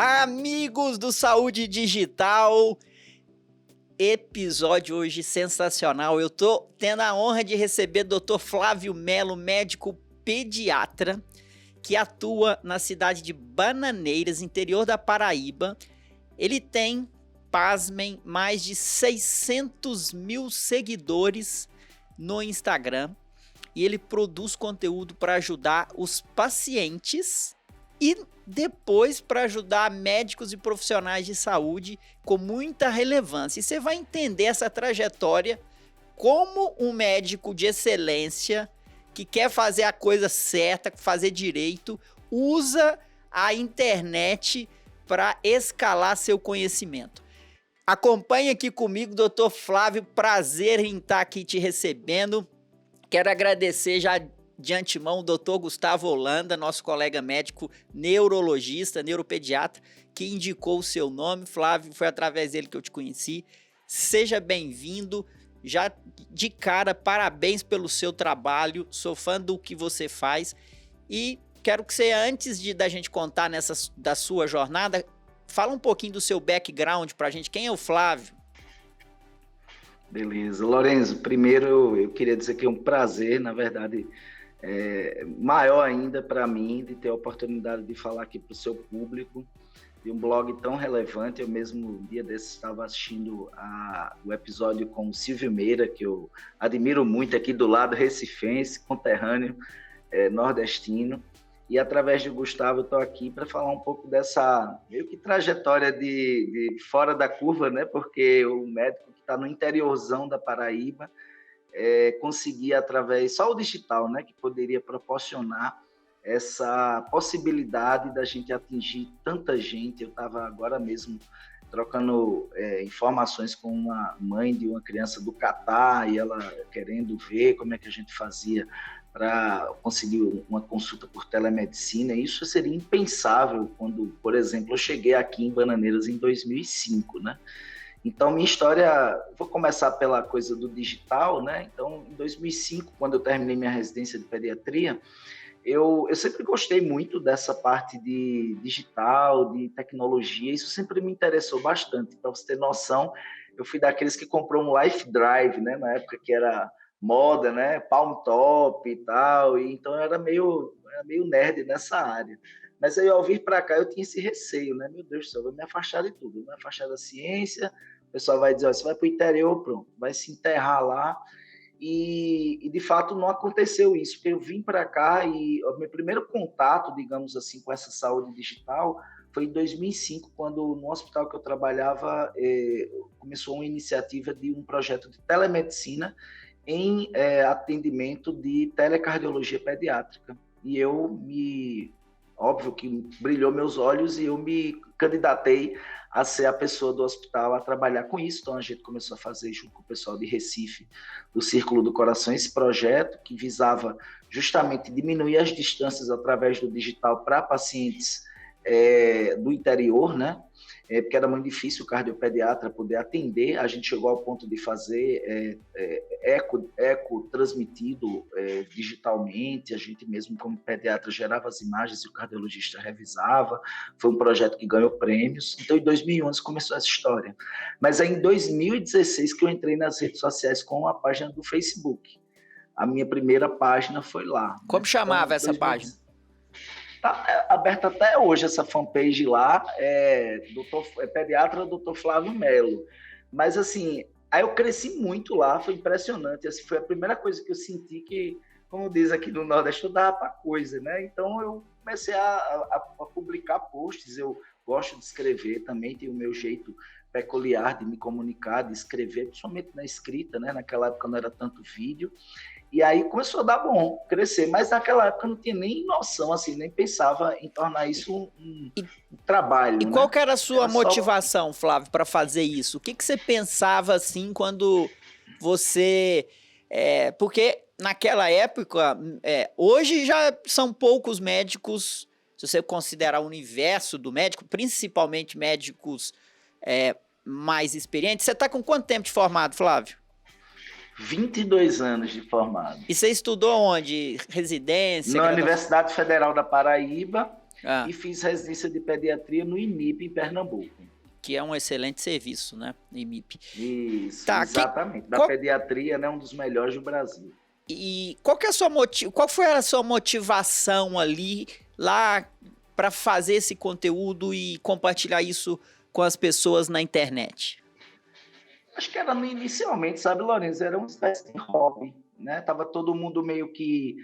Amigos do Saúde Digital, episódio hoje sensacional. Eu tô tendo a honra de receber o Dr. Flávio Melo, médico pediatra, que atua na cidade de Bananeiras, interior da Paraíba. Ele tem, pasmem, mais de 600 mil seguidores no Instagram e ele produz conteúdo para ajudar os pacientes e depois para ajudar médicos e profissionais de saúde com muita relevância. E você vai entender essa trajetória como um médico de excelência que quer fazer a coisa certa, fazer direito, usa a internet para escalar seu conhecimento. Acompanhe aqui comigo, Dr. Flávio, prazer em estar aqui te recebendo. Quero agradecer já de antemão o Dr. Gustavo Holanda, nosso colega médico neurologista, neuropediatra, que indicou o seu nome. Flávio, foi através dele que eu te conheci. Seja bem-vindo. Já de cara, parabéns pelo seu trabalho. Sou fã do que você faz. E quero que você, antes da gente contar da sua jornada, fala um pouquinho do seu background pra gente. Quem é o Flávio? Beleza. Lorenzo, primeiro eu queria dizer que é um prazer, na verdade, maior ainda para mim de ter a oportunidade de falar aqui para o seu público de um blog tão relevante. Eu mesmo, um dia desses, estava assistindo o episódio com o Silvio Meira, que eu admiro muito, aqui do lado recifense, conterrâneo, nordestino. E através de Gustavo eu estou aqui para falar um pouco dessa meio que trajetória de fora da curva, né? Porque o médico que está no interiorzão da Paraíba conseguia, através só o digital, né, que poderia proporcionar essa possibilidade da gente atingir tanta gente. Eu estava agora mesmo trocando informações com uma mãe de uma criança do Catar e ela querendo ver como é que a gente fazia para conseguir uma consulta por telemedicina. Isso seria impensável quando, por exemplo, eu cheguei aqui em Bananeiras em 2005, né? Então, minha história, vou começar pela coisa do digital, né? Então, em 2005, quando eu terminei minha residência de pediatria, eu sempre gostei muito dessa parte de digital, de tecnologia. Isso sempre me interessou bastante. Para você ter noção, eu fui daqueles que comprou um Life Drive, né? Na época que era moda, né? Palm Top e tal. E então, eu era meio nerd nessa área. Mas aí, ao vir para cá, eu tinha esse receio, né? Meu Deus do céu, eu vou me afastar de tudo, vou me afastar da ciência. O pessoal vai dizer, ó, você vai para o interior, pronto, vai se enterrar lá. E, de fato, não aconteceu isso, porque eu vim para cá e o meu primeiro contato, digamos assim, com essa saúde digital foi em 2005, quando no hospital que eu trabalhava começou uma iniciativa de um projeto de telemedicina em atendimento de telecardiologia pediátrica. E óbvio que brilhou meus olhos e eu me candidatei a ser a pessoa do hospital a trabalhar com isso. Então a gente começou a fazer, junto com o pessoal de Recife, do Círculo do Coração, esse projeto que visava justamente diminuir as distâncias através do digital para pacientes do interior, né? Porque era muito difícil o cardiopediatra poder atender. A gente chegou ao ponto de fazer eco transmitido digitalmente. A gente mesmo, como pediatra, gerava as imagens e o cardiologista revisava. Foi um projeto que ganhou prêmios. Então, em 2011 começou essa história. Mas é em 2016 que eu entrei nas redes sociais com a página do Facebook. A minha primeira página foi lá. Como chamava essa página? Está aberta até hoje essa fanpage lá, pediatra Dr. Flávio Melo. Mas assim, aí eu cresci muito lá, foi impressionante. Assim, foi a primeira coisa que eu senti que, como diz aqui no Nordeste, eu dava para coisa, né? Então eu comecei a publicar posts. Eu gosto de escrever também, tenho o meu jeito peculiar de me comunicar, de escrever, principalmente na escrita, né? Naquela época não era tanto vídeo. E aí começou a dar bom, crescer. Mas naquela época eu não tinha nem noção, assim, nem pensava em tornar isso um trabalho. E qual que era a sua motivação, Flávio, para fazer isso? O que você pensava, assim, quando você... porque naquela época, hoje já são poucos médicos, se você considerar o universo do médico, principalmente médicos mais experientes. Você está com quanto tempo de formado, Flávio? 22 anos de formado. E você estudou onde? Residência? Na Universidade Federal da Paraíba. e fiz residência de pediatria no IMIP, em Pernambuco. Que é um excelente serviço, né? IMIP. Isso, tá, exatamente. Da pediatria, né? Um dos melhores do Brasil. E qual foi a sua motivação lá para fazer esse conteúdo e compartilhar isso com as pessoas na internet? Acho que era inicialmente, sabe, Lourenço, era uma espécie de hobby, né? Tava todo mundo meio que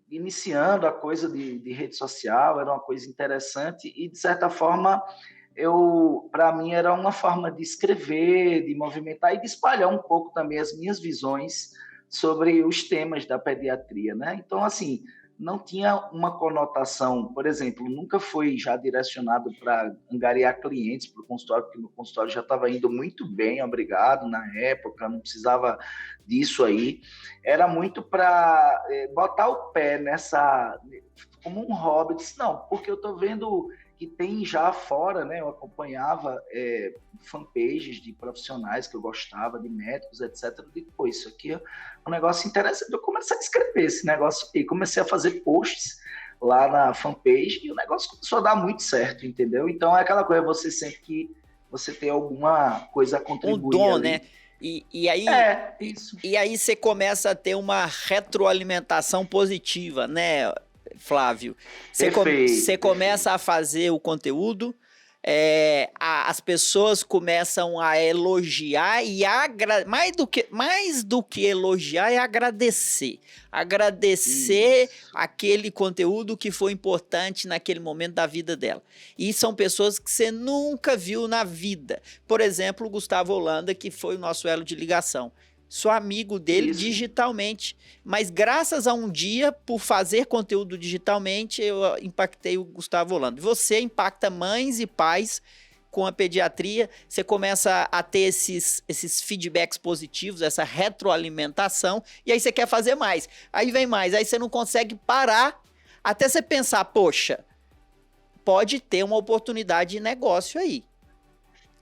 iniciando a coisa de rede social, era uma coisa interessante e, de certa forma, para mim era uma forma de escrever, de movimentar e de espalhar um pouco também as minhas visões sobre os temas da pediatria, né? Então, assim, não tinha uma conotação, por exemplo, nunca foi já direcionado para angariar clientes para o consultório, porque o consultório já estava indo muito bem, obrigado, na época, não precisava disso aí. Era muito para botar o pé como um hobby. Eu disse, não, porque eu estou vendo que tem já fora, né? Eu acompanhava fanpages de profissionais que eu gostava, de médicos, etc. Eu digo, pô, isso aqui é um negócio interessante. Eu comecei a escrever esse negócio e comecei a fazer posts lá na fanpage e o negócio começou a dar muito certo, entendeu? Então é aquela coisa, você sente que você tem alguma coisa a contribuir. Um dom, ali. né? E aí, isso. E aí você começa a ter uma retroalimentação positiva, né, Flávio? Você começa a fazer o conteúdo, as pessoas começam a elogiar e mais do que elogiar é agradecer. Agradecer aquele conteúdo que foi importante naquele momento da vida dela. E são pessoas que você nunca viu na vida. Por exemplo, o Gustavo Holanda, que foi o nosso elo de ligação. Sou amigo dele digitalmente, mas graças a um dia, por fazer conteúdo digitalmente, eu impactei o Gustavo Holanda. Você impacta mães e pais com a pediatria, você começa a ter esses feedbacks positivos, essa retroalimentação, e aí você quer fazer mais. Aí vem mais, aí você não consegue parar até você pensar, poxa, pode ter uma oportunidade de negócio aí.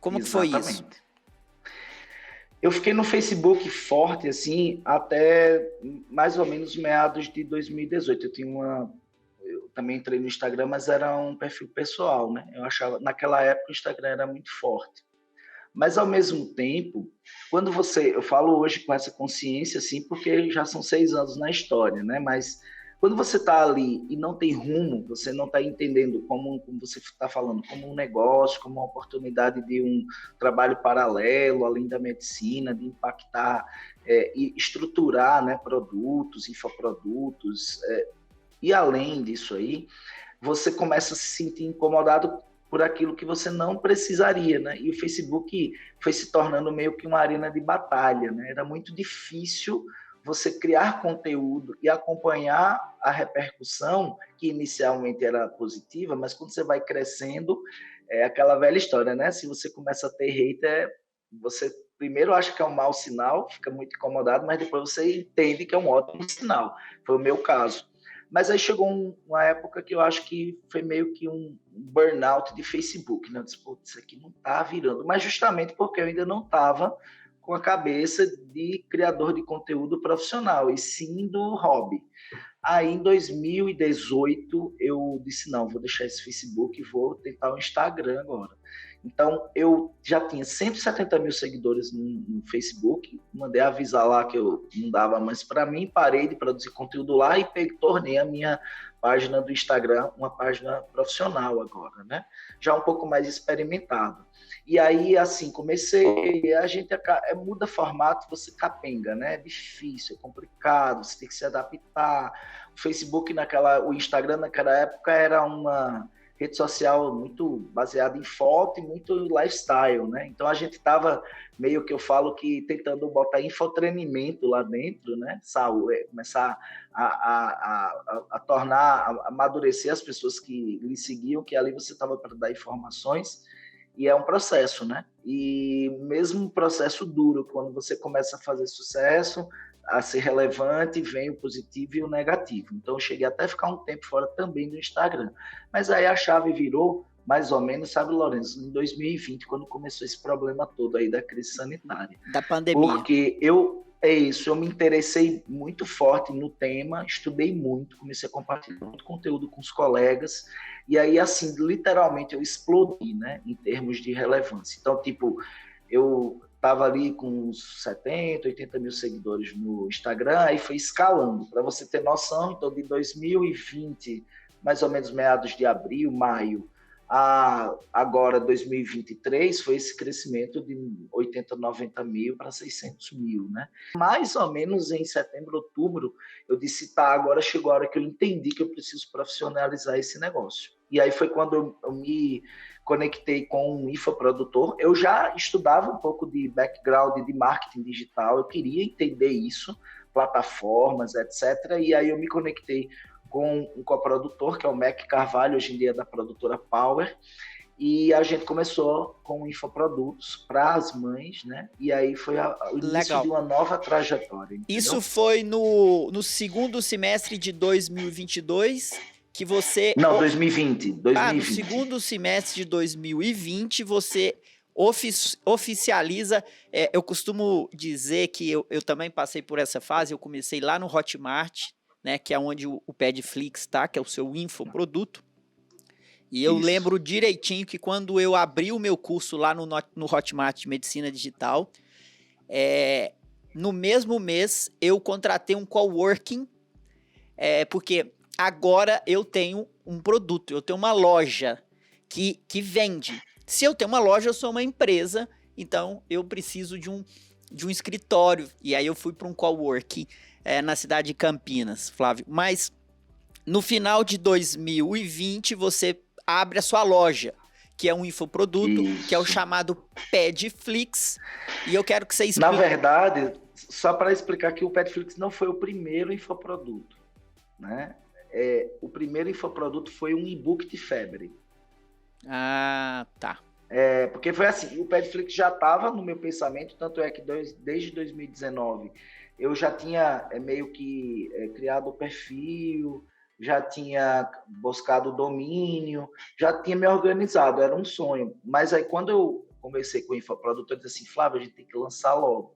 Como que foi isso? Eu fiquei no Facebook forte, assim, até mais ou menos meados de 2018. Eu também entrei no Instagram, mas era um perfil pessoal, né? Eu achava, naquela época, o Instagram era muito forte. Mas, ao mesmo tempo, eu falo hoje com essa consciência, assim, porque já são 6 anos na história, né? Mas quando você está ali e não tem rumo, você não está entendendo como você está falando, como um negócio, como uma oportunidade de um trabalho paralelo, além da medicina, de impactar e estruturar, né, produtos, infoprodutos, e além disso aí, você começa a se sentir incomodado por aquilo que você não precisaria, né? E o Facebook foi se tornando meio que uma arena de batalha, né? Era muito difícil você criar conteúdo e acompanhar a repercussão, que inicialmente era positiva, mas quando você vai crescendo, é aquela velha história, né? Se você começa a ter hater, você primeiro acha que é um mau sinal, fica muito incomodado, mas depois você entende que é um ótimo sinal. Foi o meu caso. Mas aí chegou uma época que eu acho que foi meio que um burnout de Facebook, né? Eu disse, pô, isso aqui não tá virando, mas justamente porque eu ainda não estava com a cabeça de criador de conteúdo profissional, e sim do hobby. Aí, em 2018, eu disse, não, vou deixar esse Facebook e vou tentar o Instagram agora. Então, eu já tinha 170 mil seguidores no Facebook, mandei avisar lá que eu não dava mais para mim, parei de produzir conteúdo lá e tornei a minha página do Instagram uma página profissional agora, né? Já um pouco mais experimentado. E aí, assim, comecei, a gente muda formato, você capenga, né? É difícil, é complicado, você tem que se adaptar. O Facebook o Instagram naquela época era uma rede social muito baseada em foto e muito lifestyle, né? Então a gente estava meio que eu falo que tentando botar infotenimento lá dentro, né? Começar a tornar, a amadurecer as pessoas que lhe seguiam, que ali você estava para dar informações. E é um processo, né? E mesmo um processo duro, quando você começa a fazer sucesso, a ser relevante, vem o positivo e o negativo. Então, eu cheguei até a ficar um tempo fora também do Instagram. Mas aí a chave virou, mais ou menos, sabe, Lourenço, em 2020, quando começou esse problema todo aí da crise sanitária. Da pandemia. Porque É isso, eu me interessei muito forte no tema, estudei muito, comecei a compartilhar muito conteúdo com os colegas, e aí, assim, literalmente eu explodi, né, em termos de relevância. Então, tipo, eu estava ali com uns 70, 80 mil seguidores no Instagram, aí foi escalando. Para você ter noção, então de 2020, mais ou menos meados de abril, maio, a agora 2023, foi esse crescimento de 80, 90 mil para 600 mil, né? Mais ou menos em setembro, outubro, eu disse, tá, agora chegou a hora que eu entendi que eu preciso profissionalizar esse negócio. E aí foi quando eu me conectei com um infoprodutor. Eu já estudava um pouco de background de marketing digital, eu queria entender isso, plataformas, etc. E aí eu me conectei com um coprodutor, que é o Mac Carvalho, hoje em dia é da produtora Power, e a gente começou com infoprodutos para as mães, né? E aí foi o início Legal. de uma nova trajetória. Entendeu? Isso foi no segundo semestre de 2022 que você... Não, 2020. No segundo semestre de 2020 você oficializa... eu costumo dizer que eu também passei por essa fase, eu comecei lá no Hotmart, né, que é onde o Padflix está, que é o seu infoproduto. E eu lembro direitinho que quando eu abri o meu curso lá no Hotmart de Medicina Digital, no mesmo mês eu contratei um coworking, porque agora eu tenho um produto, eu tenho uma loja que vende. Se eu tenho uma loja, eu sou uma empresa, então eu preciso de um escritório. E aí eu fui para um coworking na cidade de Campinas, Flávio. Mas no final de 2020 você abre a sua loja, que é um infoproduto, que é o chamado Padflix, e eu quero que você explique. Na verdade, só para explicar que o Padflix não foi o primeiro infoproduto, né? O primeiro infoproduto foi um e-book de febre. Ah, tá. Porque foi assim, o Padflix já estava no meu pensamento, tanto é que desde 2019 eu já tinha meio que criado o perfil, já tinha buscado o domínio, já tinha me organizado, era um sonho. Mas aí quando eu conversei com o infoprodutor, eu disse assim, Flávio, a gente tem que lançar logo.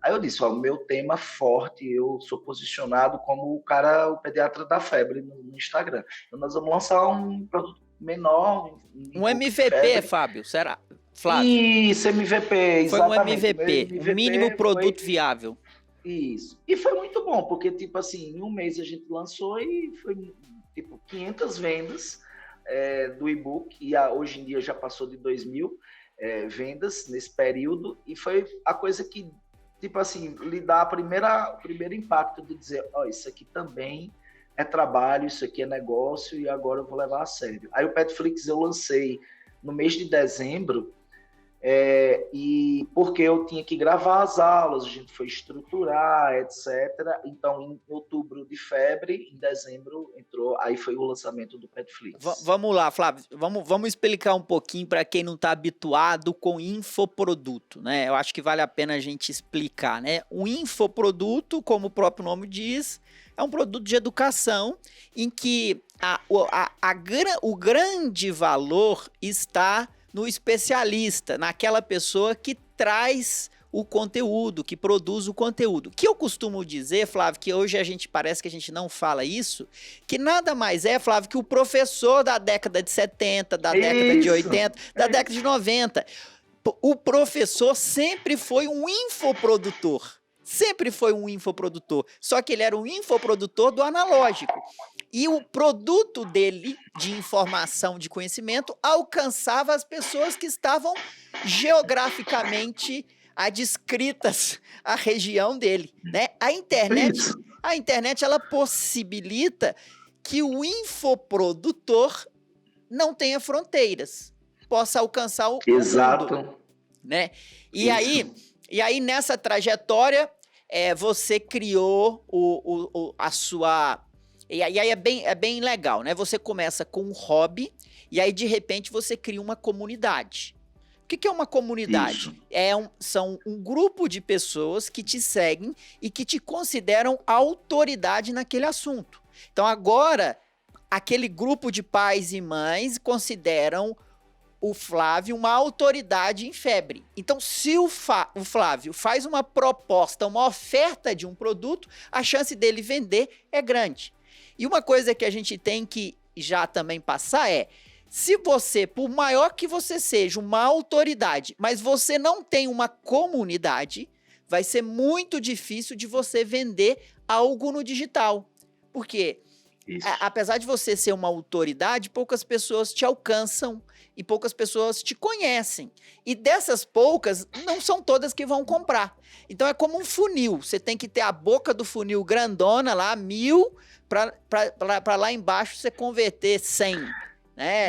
Aí eu disse, o meu tema forte, eu sou posicionado como o pediatra da febre no Instagram. Então nós vamos lançar um produto menor. Um MVP, Fábio, será? Flávio. Isso, MVP, exatamente. Foi um MVP, o mínimo produto viável. Isso. E foi muito bom, porque, tipo assim, em um mês a gente lançou e foi, tipo, 500 vendas do e-book, e hoje em dia já passou de 2.000 vendas nesse período, e foi a coisa que, tipo assim, lhe dá o primeiro impacto de dizer, isso aqui também é trabalho, isso aqui é negócio, e agora eu vou levar a sério. Aí o Padflix eu lancei no mês de dezembro, e porque eu tinha que gravar as aulas, a gente foi estruturar, etc. Então, em outubro de febre, em dezembro entrou, aí foi o lançamento do Padflix. Vamos lá, Flávio, vamos explicar um pouquinho para quem não está habituado com infoproduto, né? Eu acho que vale a pena a gente explicar, né? O infoproduto, como o próprio nome diz, é um produto de educação em que o grande valor está no especialista, naquela pessoa que traz o conteúdo, que produz o conteúdo. Que eu costumo dizer, Flávio, que hoje parece que a gente não fala isso, que nada mais Flávio, que o professor da década de 70, da década de 80, da década de 90. O professor sempre foi um infoprodutor. Sempre foi um infoprodutor, só que ele era um infoprodutor do analógico. E o produto dele, de informação, de conhecimento, alcançava as pessoas que estavam geograficamente adscritas à região dele, né? A internet ela possibilita que o infoprodutor não tenha fronteiras, possa alcançar o mundo, né? E aí, nessa trajetória, você criou a sua... E aí é bem legal, né? Você começa com um hobby e aí, de repente, você cria uma comunidade. O que é uma comunidade? São um grupo de pessoas que te seguem e que te consideram autoridade naquele assunto. Então, agora, aquele grupo de pais e mães consideram o Flávio uma autoridade em febre. Então, se o Flávio faz uma proposta, uma oferta de um produto, a chance dele vender é grande. E uma coisa que a gente tem que já também passar é, se você, por maior que você seja uma autoridade, mas você não tem uma comunidade, vai ser muito difícil de você vender algo no digital. Por quê? Apesar de você ser uma autoridade, poucas pessoas te alcançam e poucas pessoas te conhecem. E dessas poucas, não são todas que vão comprar. Então é como um funil. Você tem que ter a boca do funil grandona lá, 1000, para lá embaixo você converter 100.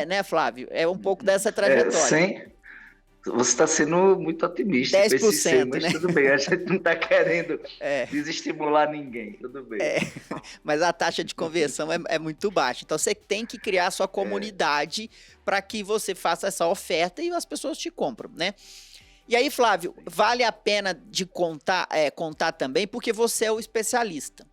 Né, Flávio? É um pouco dessa trajetória. 100. Você está sendo muito otimista 10%, com esse 100, mas né? tudo bem, a gente não está querendo desestimular ninguém, tudo bem. Mas a taxa de conversão é muito baixa. Então você tem que criar a sua comunidade para que você faça essa oferta e as pessoas te compram, né? E aí, Flávio, vale a pena de contar também, porque você é o especialista.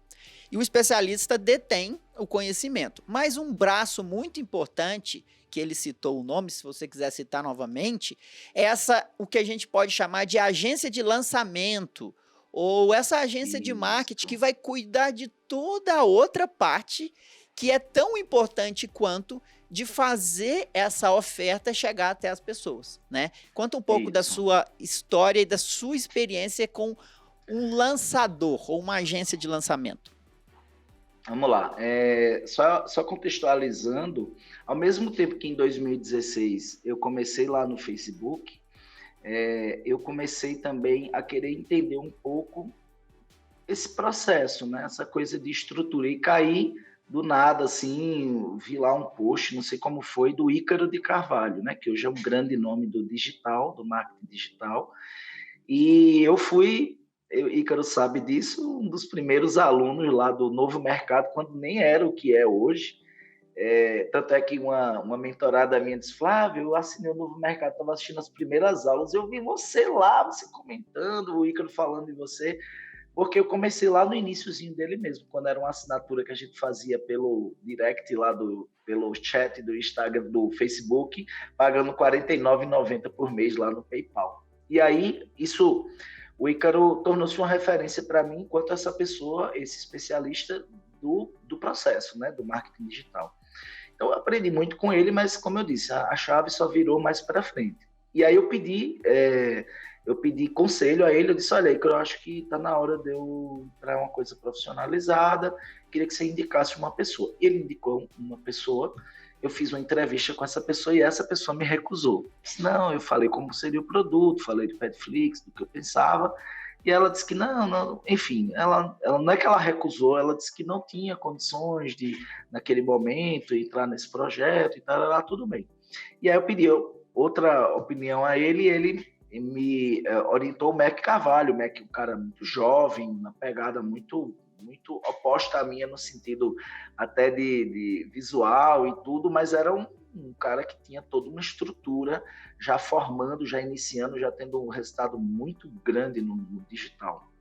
E o especialista detém o conhecimento. Mas um braço muito importante, que ele citou o nome, se você quiser citar novamente, é o que a gente pode chamar de agência de lançamento, ou essa agência de marketing que vai cuidar de toda a outra parte que é tão importante quanto de fazer essa oferta chegar até as pessoas, né? Conta um pouco da sua história e da sua experiência com um lançador ou uma agência de lançamento. Vamos lá, só contextualizando, ao mesmo tempo que em 2016 eu comecei lá no Facebook, eu comecei também a querer entender um pouco esse processo, né? Essa coisa de estrutura, e caí do nada, assim, vi lá um post, não sei como foi, do Ícaro de Carvalho, né? Que hoje é um grande nome do digital, do marketing digital, e eu fui... Ícaro sabe disso, um dos primeiros alunos lá do Novo Mercado, quando nem era o que é hoje. Tanto é que uma mentorada minha disse, Flávio, eu assinei o Novo Mercado, estava assistindo as primeiras aulas, eu vi você lá, você comentando, o Ícaro falando de você, porque eu comecei lá no iniciozinho dele mesmo, quando era uma assinatura que a gente fazia pelo direct lá, pelo chat do Instagram, do Facebook, pagando R$ 49,90 por mês lá no PayPal. E aí, o Ícaro tornou-se uma referência para mim enquanto essa pessoa, esse especialista do processo, né, do marketing digital. Então, eu aprendi muito com ele, mas, como eu disse, a chave só virou mais para frente. E aí eu pedi conselho a ele, eu disse, olha, Ícaro, eu acho que está na hora de eu para uma coisa profissionalizada, queria que você indicasse uma pessoa. Ele indicou uma pessoa, eu fiz uma entrevista com essa pessoa e essa pessoa me recusou. Não, eu falei como seria o produto, falei de Petflix, do que eu pensava, e ela disse que não, enfim, ela não é que ela recusou, ela disse que não tinha condições de, naquele momento, entrar nesse projeto e tal, tudo bem. E aí eu pedi outra opinião a ele, e ele me orientou o Mac Carvalho, o Mac, um cara muito jovem, uma pegada muito oposta à minha no sentido até de visual e tudo, mas era um cara que tinha toda uma estrutura já formando, já iniciando, já tendo um resultado muito grande no digital.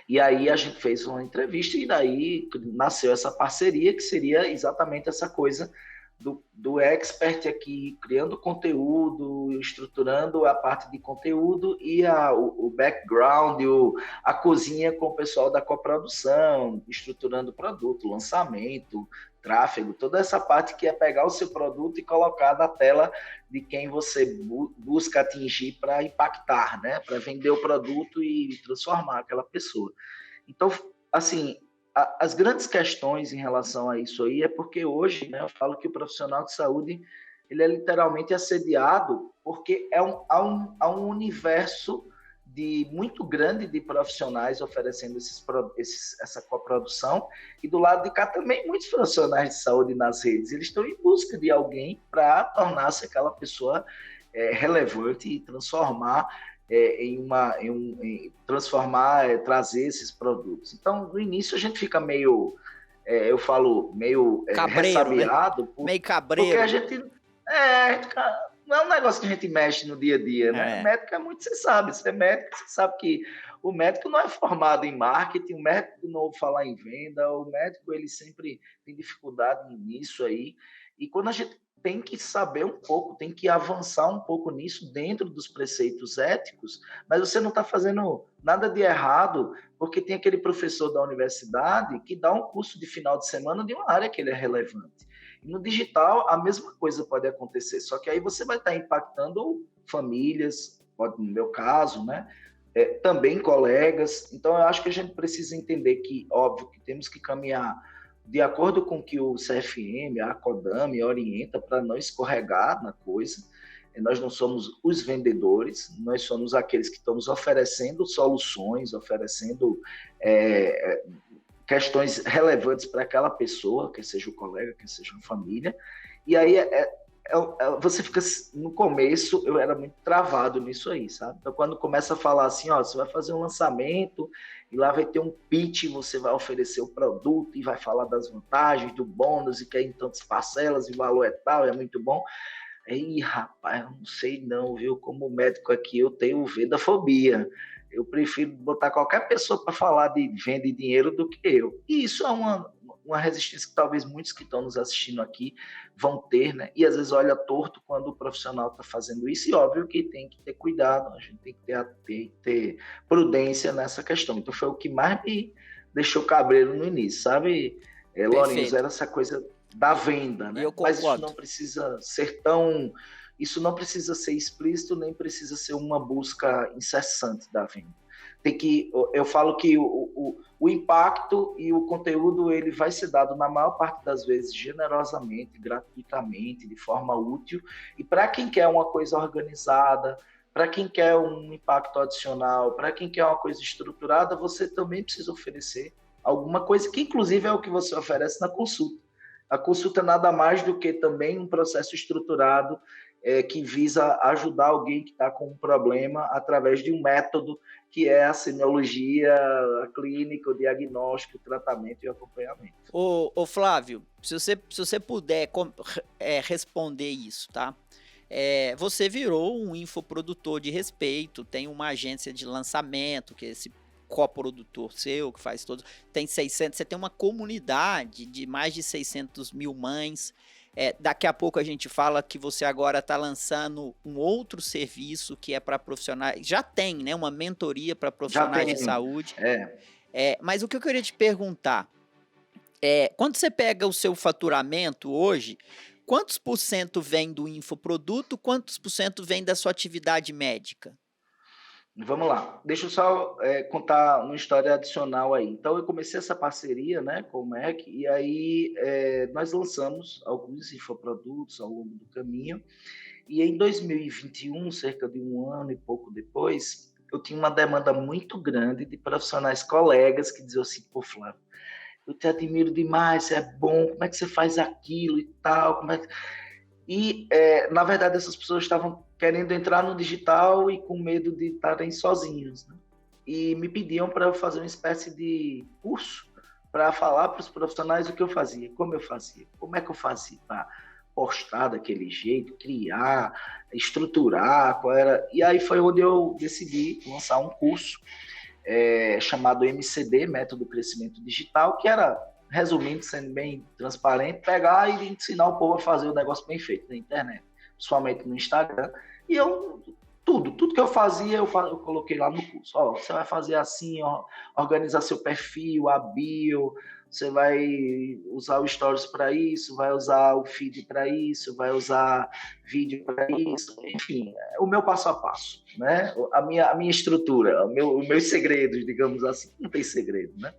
E aí a gente fez uma entrevista e daí nasceu essa parceria que seria exatamente essa coisa do expert aqui, criando conteúdo, estruturando a parte de conteúdo e o background, a cozinha com o pessoal da coprodução, estruturando o produto, lançamento, tráfego, toda essa parte que é pegar o seu produto e colocar na tela de quem você busca atingir para impactar, né? Para vender o produto e transformar aquela pessoa. Então, assim, as grandes questões em relação a isso aí é porque hoje, né, eu falo que o profissional de saúde ele é literalmente assediado porque há um universo muito grande de profissionais oferecendo essa coprodução, e do lado de cá também muitos profissionais de saúde nas redes, eles estão em busca de alguém para tornar-se aquela pessoa relevante e transformar trazer esses produtos. Então, no início a gente fica meio, eu falo, meio ressabiado, né? Meio cabreiro. Porque a gente, não é um negócio que a gente mexe no dia a dia, né? Médico é muito, você sabe, você é médico, você sabe que o médico não é formado em marketing, o médico não ouve falar em venda, o médico ele sempre tem dificuldade nisso aí, e quando a gente tem que saber um pouco, tem que avançar um pouco nisso dentro dos preceitos éticos, mas você não está fazendo nada de errado, porque tem aquele professor da universidade que dá um curso de final de semana de uma área que ele é relevante. E no digital, a mesma coisa pode acontecer, só que aí você vai estar impactando famílias, pode, no meu caso, né? Também colegas. Então, eu acho que a gente precisa entender que, óbvio, que temos que caminhar de acordo com o que o CFM, a CODAME orienta para não escorregar na coisa. Nós não somos os vendedores, nós somos aqueles que estamos oferecendo soluções, oferecendo questões relevantes para aquela pessoa, quer seja o colega, quer seja a família. E aí você fica, no começo, eu era muito travado nisso aí, sabe? Então, quando começa a falar assim, ó, você vai fazer um lançamento e lá vai ter um pitch, você vai oferecer o produto e vai falar das vantagens, do bônus e que é em tantas parcelas e o valor é tal, é muito bom. Aí, rapaz, eu não sei não, viu? Como médico aqui, eu tenho vedafobia. Eu prefiro botar qualquer pessoa para falar de venda e dinheiro do que eu. E isso é uma resistência que talvez muitos que estão nos assistindo aqui vão ter, né? E às vezes olha torto quando o profissional está fazendo isso, e óbvio que tem que ter cuidado, a gente tem que ter prudência nessa questão. Então foi o que mais me deixou cabreiro no início, sabe, Lourenço? Era essa coisa da venda, né? Mas isso não precisa ser tão... Isso não precisa ser explícito, nem precisa ser uma busca incessante da venda. Eu falo que o impacto e o conteúdo ele vai ser dado na maior parte das vezes generosamente, gratuitamente, de forma útil, e para quem quer uma coisa organizada, para quem quer um impacto adicional, para quem quer uma coisa estruturada, você também precisa oferecer alguma coisa, que inclusive é o que você oferece na consulta. A consulta é nada mais do que também um processo estruturado que visa ajudar alguém que está com um problema através de um método que é a semiologia, a clínica, o diagnóstico, o tratamento e o acompanhamento. Ô Flávio, se você puder responder isso, tá? Você virou um infoprodutor de respeito, tem uma agência de lançamento, que é esse coprodutor seu, que faz todos, tem 600, você tem uma comunidade de mais de 600 mil mães. Daqui a pouco a gente fala que você agora está lançando um outro serviço que é para profissionais, já tem, né, uma mentoria para profissionais de saúde. Mas o que eu queria te perguntar, quando você pega o seu faturamento hoje, quantos por cento vem do infoproduto, quantos por cento vem da sua atividade médica? Vamos lá, deixa eu só contar uma história adicional aí. Então, eu comecei essa parceria, né, com o MEC, e aí nós lançamos alguns infoprodutos ao longo do caminho, e em 2021, cerca de um ano e pouco depois, eu tinha uma demanda muito grande de profissionais colegas que diziam assim, pô, Flávio, eu te admiro demais, você é bom, como é que você faz aquilo e tal, como é que... E, na verdade, essas pessoas estavam querendo entrar no digital e com medo de estarem sozinhos, né? E me pediam para eu fazer uma espécie de curso para falar para os profissionais o que eu fazia, como eu fazia, como é que eu fazia para postar daquele jeito, criar, estruturar, qual era... E aí foi onde eu decidi lançar um curso chamado MCD, Método Crescimento Digital, que era, resumindo, sendo bem transparente, pegar e ensinar o povo a fazer o negócio bem feito na internet, principalmente no Instagram. E tudo que eu fazia, eu coloquei lá no curso. Ó, você vai fazer assim, ó, organizar seu perfil, a bio, você vai usar o Stories para isso, vai usar o feed para isso, vai usar vídeo para isso, enfim, o meu passo a passo, né? A minha estrutura, os meus segredos, digamos assim, não tem segredo, né?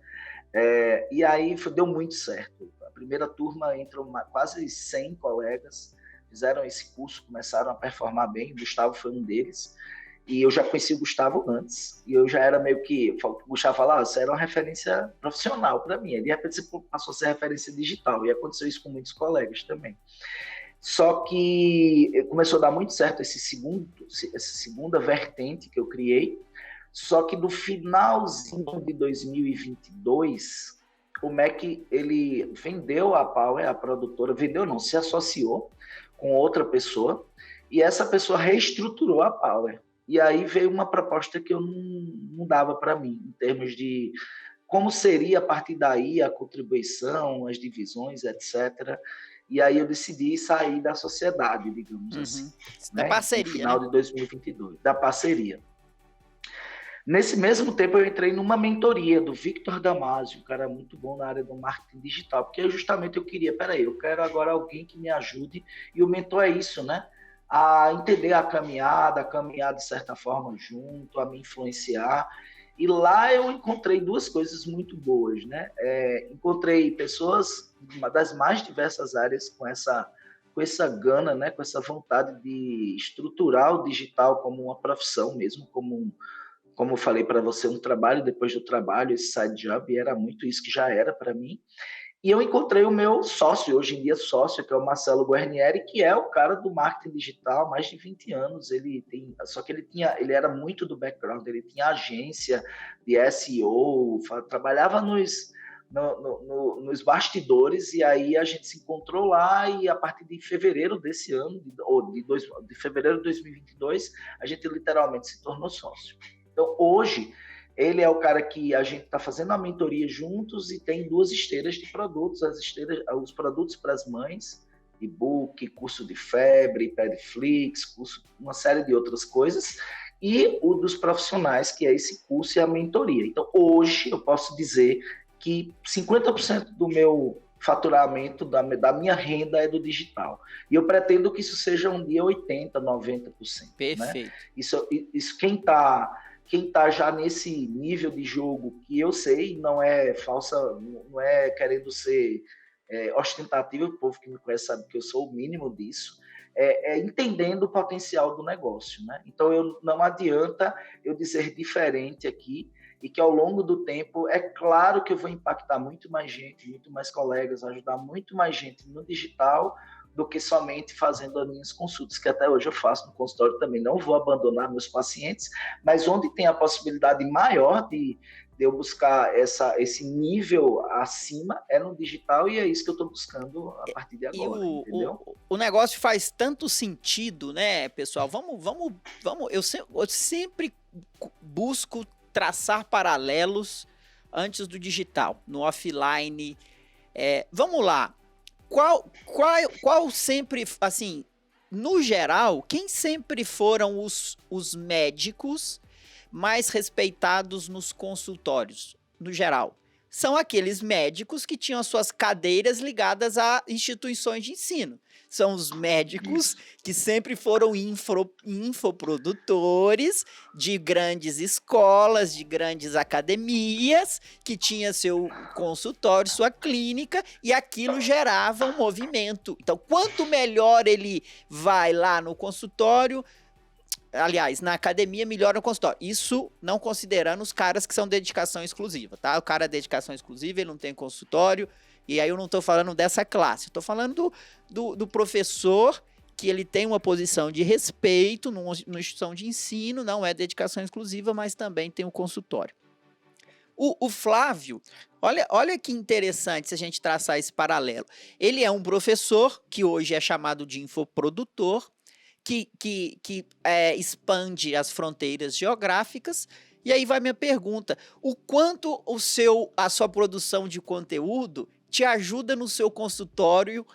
E aí deu muito certo. A primeira turma entrou quase 100 colegas, fizeram esse curso, começaram a performar bem, o Gustavo foi um deles, e eu já conheci o Gustavo antes, e eu já era meio que, o Gustavo falava, você era uma referência profissional para mim, e de repente você passou a ser referência digital, e aconteceu isso com muitos colegas também. Só que começou a dar muito certo essa segunda vertente que eu criei, só que no finalzinho de 2022, o MEC, ele vendeu a Power, a produtora, vendeu não, se associou com outra pessoa, e essa pessoa reestruturou a Power. E aí veio uma proposta que eu não dava para mim, em termos de como seria a partir daí a contribuição, as divisões, etc. e aí eu decidi sair da sociedade, digamos assim. Da né? parceria, no final né? de 2022, da parceria. Nesse mesmo tempo, eu entrei numa mentoria do Victor Damasio, um cara muito bom na área do marketing digital, porque justamente eu queria, eu quero agora alguém que me ajude, e o mentor é isso, né? A entender a caminhar de certa forma junto, a me influenciar. E lá eu encontrei duas coisas muito boas, né? Encontrei pessoas das mais diversas áreas com essa gana, né? Com essa vontade de estruturar o digital como uma profissão mesmo, como eu falei para você, um trabalho depois do trabalho, esse side job, e era muito isso que já era para mim. E eu encontrei o meu sócio, hoje em dia sócio, que é o Marcelo Guarnieri, que é o cara do marketing digital há mais de 20 anos. Só que ele era muito do background, ele tinha agência de SEO, trabalhava nos bastidores, e aí a gente se encontrou lá, e a partir de fevereiro desse ano, de fevereiro de 2022, a gente literalmente se tornou sócio. Então, hoje, ele é o cara que a gente está fazendo a mentoria juntos e tem 2 esteiras de produtos, os produtos para as mães, e-book, curso de febre, Pedflix, uma série de outras coisas, e o dos profissionais, que é esse curso e a mentoria. Então, hoje, eu posso dizer que 50% do meu faturamento, da minha renda é do digital. E eu pretendo que isso seja um dia 80%, 90%. Perfeito. Né? Isso quem está já nesse nível de jogo, que eu sei, não é falsa, não é querendo ser ostentativo, o povo que me conhece sabe que eu sou o mínimo disso, entendendo o potencial do negócio. Né? Então, não adianta eu dizer diferente aqui, e que ao longo do tempo, é claro que eu vou impactar muito mais gente, muito mais colegas, ajudar muito mais gente no digital, do que somente fazendo as minhas consultas, que até hoje eu faço no consultório também. Não vou abandonar meus pacientes, mas onde tem a possibilidade maior de eu buscar esse nível acima é no digital, e é isso que eu estou buscando a partir de agora, entendeu? O negócio faz tanto sentido, né, pessoal? Eu sempre busco traçar paralelos antes do digital, no offline. Vamos lá. Qual sempre, assim, no geral, quem sempre foram os médicos mais respeitados nos consultórios, no geral? São aqueles médicos que tinham as suas cadeiras ligadas a instituições de ensino. São os médicos que sempre foram infoprodutores de grandes escolas, de grandes academias, que tinha seu consultório, sua clínica, e aquilo gerava um movimento. Então, quanto melhor ele vai lá no consultório, aliás, na academia, melhora o consultório. Isso não considerando os caras que são dedicação exclusiva, tá? O cara é dedicação exclusiva, ele não tem consultório, e aí eu não tô falando dessa classe. Eu tô falando do professor que ele tem uma posição de respeito numa instituição de ensino, não é dedicação exclusiva, mas também tem um consultório. O Flávio, olha que interessante se a gente traçar esse paralelo. Ele é um professor que hoje é chamado de infoprodutor, que expande as fronteiras geográficas. E aí vai minha pergunta: o quanto a sua produção de conteúdo te ajuda no seu consultório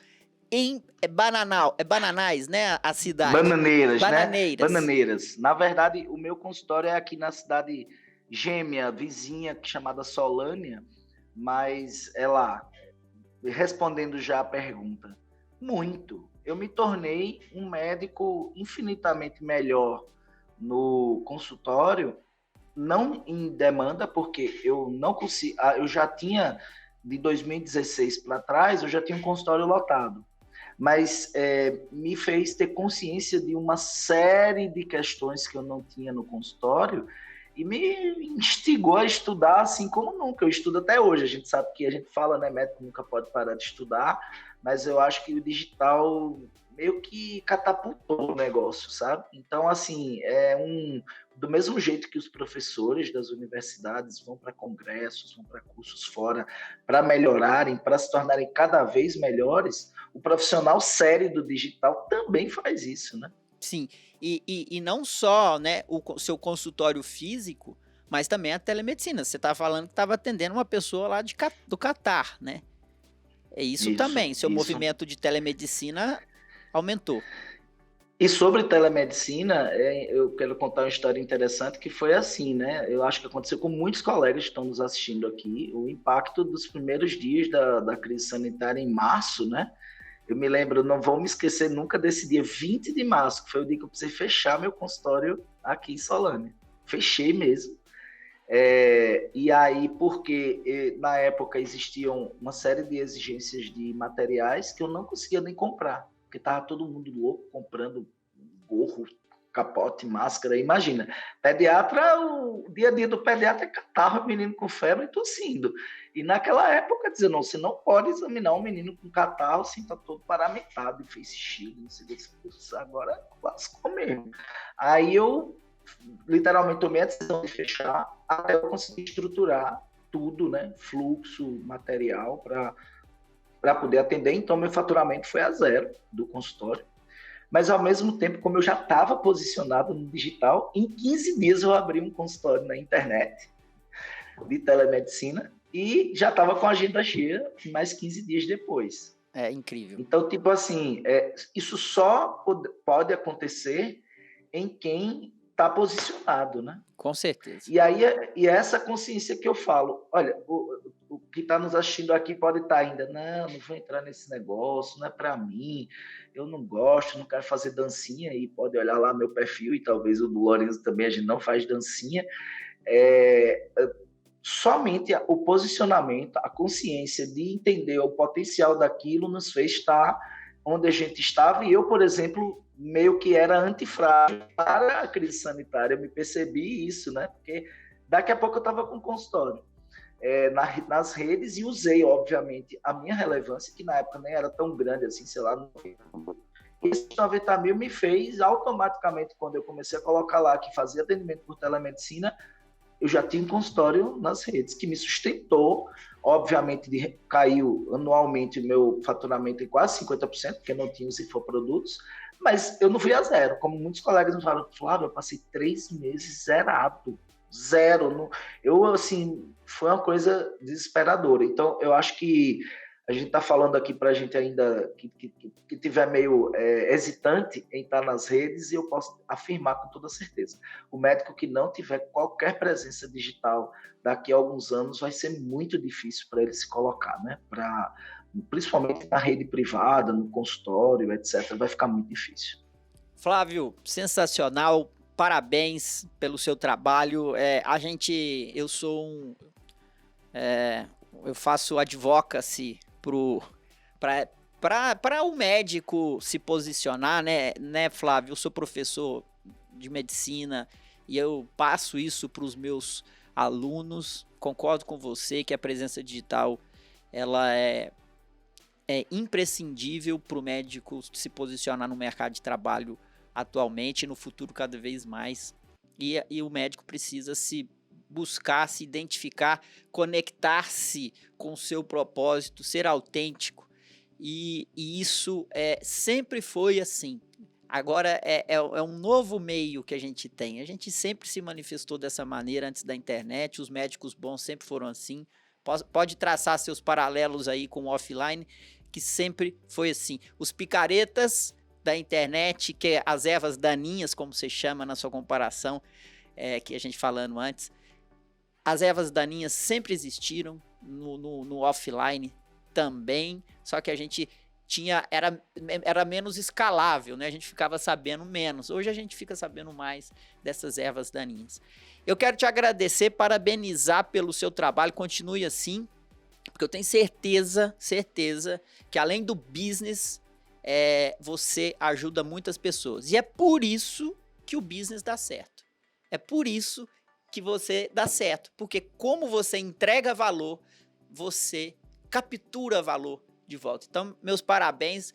em Bananais, né, a cidade? Bananeiras, né? Bananeiras. Na verdade, o meu consultório é aqui na cidade gêmea, vizinha, chamada Solânia, mas é lá. Respondendo já a pergunta, muito. Eu me tornei um médico infinitamente melhor no consultório, não em demanda, porque eu não consigo. Eu já tinha, de 2016 para trás, eu já tinha um consultório lotado. Mas me fez ter consciência de uma série de questões que eu não tinha no consultório e me instigou a estudar assim como nunca. Eu estudo até hoje. A gente sabe que a gente fala, né, médico nunca pode parar de estudar, mas eu acho que o digital meio que catapultou o negócio, sabe? Então, assim, do mesmo jeito que os professores das universidades vão para congressos, vão para cursos fora, para melhorarem, para se tornarem cada vez melhores, o profissional sério do digital também faz isso, né? Sim, e não só, né, o seu consultório físico, mas também a telemedicina. Você estava falando que estava atendendo uma pessoa lá do Catar, né? É isso Isso, também, seu isso. movimento de telemedicina aumentou. E sobre telemedicina, eu quero contar uma história interessante que foi assim, né? Eu acho que aconteceu com muitos colegas que estão nos assistindo aqui, o impacto dos primeiros dias da crise sanitária em março, né? Eu me lembro, não vou me esquecer nunca desse dia 20 de março, que foi o dia que eu precisei fechar meu consultório aqui em Solânia. Fechei mesmo. E aí, porque na época existiam uma série de exigências de materiais que eu não conseguia nem comprar, porque estava todo mundo louco comprando gorro, capote, máscara. Imagina, pediatra, o dia a dia do pediatra é catarro, menino com febre e tossindo. E naquela época, dizendo, não, você não pode examinar um menino com catarro assim, tá todo paramentado, face shield, não sei o que, agora lascou mesmo. Aí eu literalmente tomei a decisão de fechar até eu conseguir estruturar tudo, né? Fluxo, material para poder atender. Então, meu faturamento foi a zero do consultório. Mas, ao mesmo tempo, como eu já estava posicionado no digital, em 15 dias eu abri um consultório na internet de telemedicina e já estava com a agenda cheia mais 15 dias depois. É incrível. Então, tipo assim, isso só pode acontecer em quem está posicionado, né? Com certeza. E aí e essa consciência que eu falo, olha, o que está nos assistindo aqui pode estar ainda, não vou entrar nesse negócio, não é para mim, eu não gosto, não quero fazer dancinha, e pode olhar lá meu perfil, e talvez o do Lourenço também, a gente não faz dancinha, somente o posicionamento, a consciência de entender o potencial daquilo nos fez estar onde a gente estava, e eu, por exemplo, meio que era antifrágil para a crise sanitária, eu me percebi isso, né? Porque daqui a pouco eu estava com consultório nas redes e usei, obviamente, a minha relevância, que na época nem era tão grande assim, sei lá, esse 90 mil me fez automaticamente, quando eu comecei a colocar lá que fazia atendimento por telemedicina, eu já tinha um consultório nas redes, que me sustentou, obviamente caiu anualmente o meu faturamento em quase 50%, porque não tinha os infoprodutos, mas eu não fui a zero, como muitos colegas me falaram, Flávio, eu passei 3 meses zerado, zero, eu assim, foi uma coisa desesperadora, então eu acho que a gente está falando aqui para a gente ainda que tiver meio hesitante em estar nas redes, e eu posso afirmar com toda certeza. O médico que não tiver qualquer presença digital daqui a alguns anos vai ser muito difícil para ele se colocar, né? Principalmente na rede privada, no consultório, etc. Vai ficar muito difícil. Flávio, sensacional. Parabéns pelo seu trabalho. Eu faço advocacy para o médico se posicionar, né, Flávio? Eu sou professor de medicina e eu passo isso para os meus alunos. Concordo com você que a presença digital ela é imprescindível para o médico se posicionar no mercado de trabalho atualmente e no futuro cada vez mais. E o médico precisa se buscar, se identificar, conectar-se com o seu propósito, ser autêntico. E isso sempre foi assim. Agora é um novo meio que a gente tem. A gente sempre se manifestou dessa maneira antes da internet. Os médicos bons sempre foram assim. Pode traçar seus paralelos aí com o offline, que sempre foi assim. Os picaretas da internet, que é as ervas daninhas, como você chama na sua comparação, que a gente falando antes, as ervas daninhas sempre existiram no offline também, só que a gente era menos escalável, né? A gente ficava sabendo menos. Hoje a gente fica sabendo mais dessas ervas daninhas. Eu quero te agradecer, parabenizar pelo seu trabalho, continue assim, porque eu tenho certeza que além do business, você ajuda muitas pessoas. E é por isso que o business dá certo. É por isso que você dá certo. Porque como você entrega valor, você captura valor de volta. Então, meus parabéns.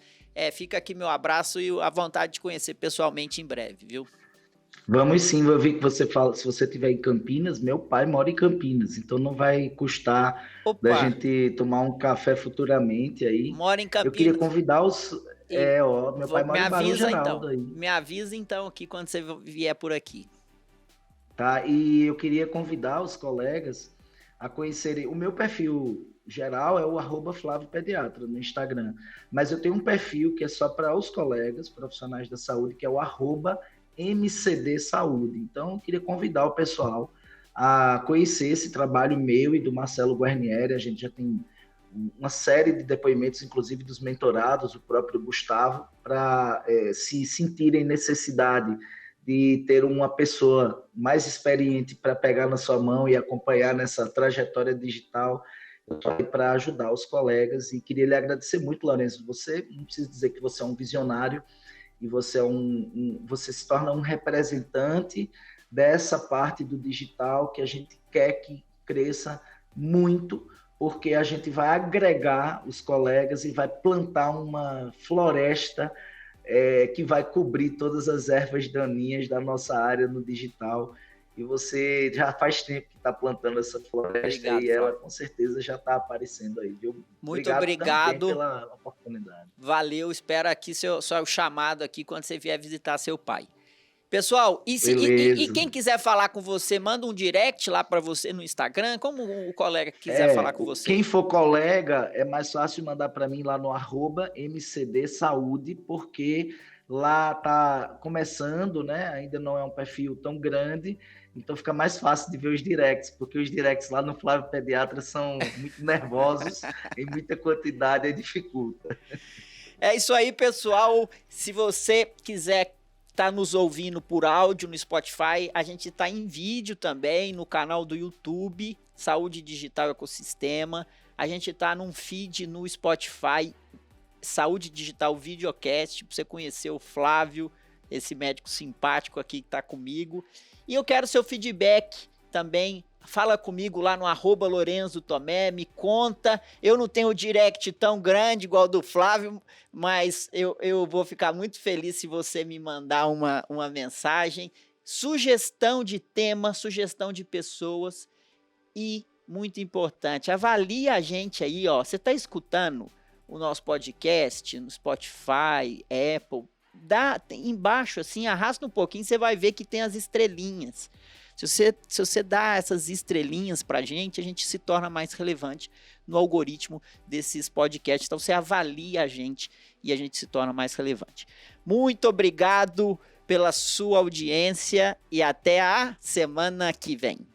Fica aqui meu abraço e a vontade de conhecer pessoalmente em breve, viu? Vamos sim, eu vi que você fala, se você estiver em Campinas, meu pai mora em Campinas, então não vai custar da gente tomar um café futuramente aí. Mora em Campinas. Eu queria convidar meu pai mora em Barão Geraldo aí. Me avisa então aqui quando você vier por aqui. Tá, e eu queria convidar os colegas a conhecerem. O meu perfil geral é o @FlávioPediatra no Instagram, mas eu tenho um perfil que é só para os colegas profissionais da saúde, que é o @MCD Saúde. Então, eu queria convidar o pessoal a conhecer esse trabalho meu e do Marcelo Guarnieri. A gente já tem uma série de depoimentos, inclusive dos mentorados, o próprio Gustavo, para se sentirem necessidade de ter uma pessoa mais experiente para pegar na sua mão e acompanhar nessa trajetória digital. Eu estou aí para ajudar os colegas e queria lhe agradecer muito, Lourenço. Você não precisa dizer que você é um visionário e você você se torna um representante dessa parte do digital que a gente quer que cresça muito, porque a gente vai agregar os colegas e vai plantar uma floresta que vai cobrir todas as ervas daninhas da nossa área no digital. E você já faz tempo que está plantando essa floresta. Obrigado, e ela com certeza já está aparecendo aí, viu? Muito obrigado pela oportunidade. Valeu, espero aqui seu chamado aqui quando você vier visitar seu pai. Pessoal, e quem quiser falar com você, manda um direct lá para você no Instagram, como o colega quiser falar com você. Quem for colega, é mais fácil mandar para mim lá no @MCD Saúde, porque lá tá começando, né? Ainda não é um perfil tão grande, então fica mais fácil de ver os directs, porque os directs lá no Flávio Pediatra são muito nervosos, em muita quantidade, aí dificulta. É isso aí, pessoal. Se você quiser tá nos ouvindo por áudio no Spotify, a gente tá em vídeo também no canal do YouTube, Saúde Digital Ecossistema. A gente tá num feed no Spotify, Saúde Digital Videocast, para você conhecer o Flávio, esse médico simpático aqui que tá comigo. E eu quero seu feedback também. Fala comigo lá no @Lorenzo Tomé, me conta. Eu não tenho direct tão grande igual do Flávio, mas eu vou ficar muito feliz se você me mandar uma mensagem. Sugestão de tema, sugestão de pessoas e, muito importante, avalie a gente aí, ó. Você está escutando o nosso podcast no Spotify, Apple, embaixo assim, arrasta um pouquinho, você vai ver que tem as estrelinhas. Se você dá essas estrelinhas pra gente, a gente se torna mais relevante no algoritmo desses podcasts. Então você avalia a gente e a gente se torna mais relevante. Muito obrigado pela sua audiência e até a semana que vem.